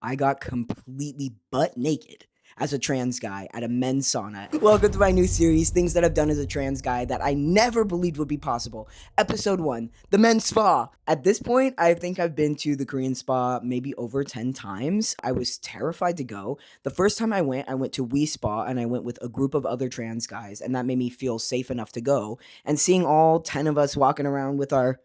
I got completely butt naked as a trans guy at a men's sauna. Welcome to my new series, Things That I've Done as a Trans Guy That I Never Believed Would Be Possible. Episode 1, the men's spa. At this point, I think I've been to the Korean spa maybe over 10 times. I was terrified to go. The first time I went to We Spa and I went with a group of other trans guys, and that made me feel safe enough to go. And seeing all 10 of us walking around with our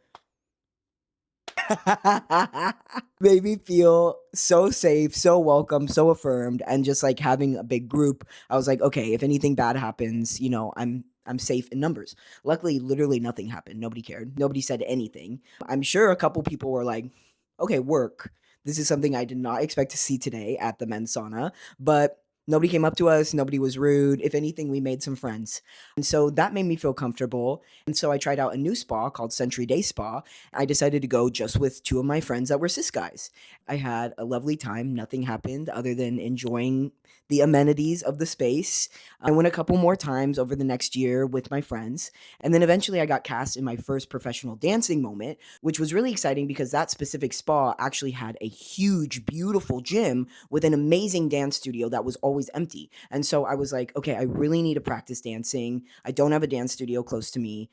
made me feel so safe, so welcome, so affirmed, and just like having a big group, I was like, okay, if anything bad happens, I'm safe in numbers. Luckily, literally nothing happened. Nobody cared. Nobody said anything. I'm sure a couple people were like, okay, work. This is something I did not expect to see today at the men's sauna, but nobody came up to us. Nobody was rude. If anything, we made some friends. And so that made me feel comfortable. And so I tried out a new spa called Century Day Spa. I decided to go just with two of my friends that were cis guys. I had a lovely time. Nothing happened other than enjoying the amenities of the space. I went a couple more times over the next year with my friends. And then eventually I got cast in my first professional dancing moment, which was really exciting because that specific spa actually had a huge, beautiful gym with an amazing dance studio that was always empty. And so I was like, okay, I really need to practice dancing. I don't have a dance studio close to me.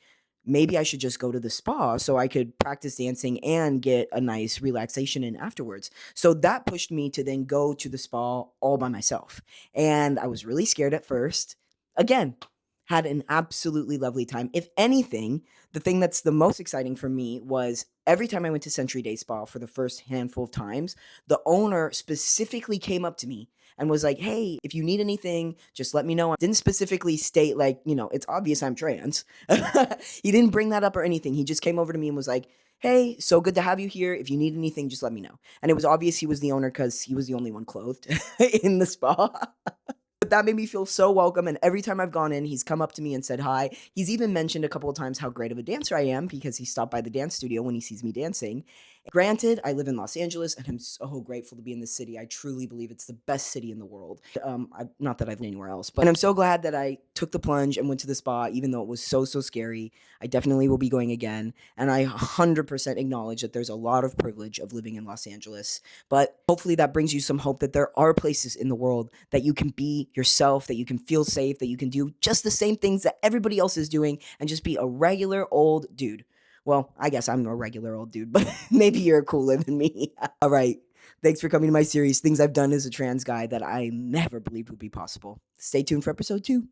Maybe I should just go to the spa so I could practice dancing and get a nice relaxation in afterwards. So that pushed me to then go to the spa all by myself. And I was really scared at first. Again, had an absolutely lovely time. If anything, the thing that's the most exciting for me was every time I went to Century Day Spa for the first handful of times, the owner specifically came up to me and was like, "Hey, if you need anything, just let me know." I didn't specifically state like, it's obvious I'm trans. He didn't bring that up or anything. He just came over to me and was like, "Hey, so good to have you here. If you need anything, just let me know." And it was obvious he was the owner because he was the only one clothed in the spa. But that made me feel so welcome, and every time I've gone in, he's come up to me and said hi. He's even mentioned a couple of times how great of a dancer I am because he stopped by the dance studio when he sees me dancing. Granted, I live in Los Angeles, and I'm so grateful to be in this city. I truly believe it's the best city in the world. Not that I've been anywhere else, but I'm so glad that I took the plunge and went to the spa, even though it was so, so scary. I definitely will be going again, and I 100% acknowledge that there's a lot of privilege of living in Los Angeles. But hopefully that brings you some hope that there are places in the world that you can be yourself, that you can feel safe, that you can do just the same things that everybody else is doing and just be a regular old dude. Well, I guess I'm a regular old dude, but maybe you're cooler than me. All right. Thanks for coming to my series, Things I've Done as a Trans Guy That I Never Believed Would Be Possible. Stay tuned for episode 2.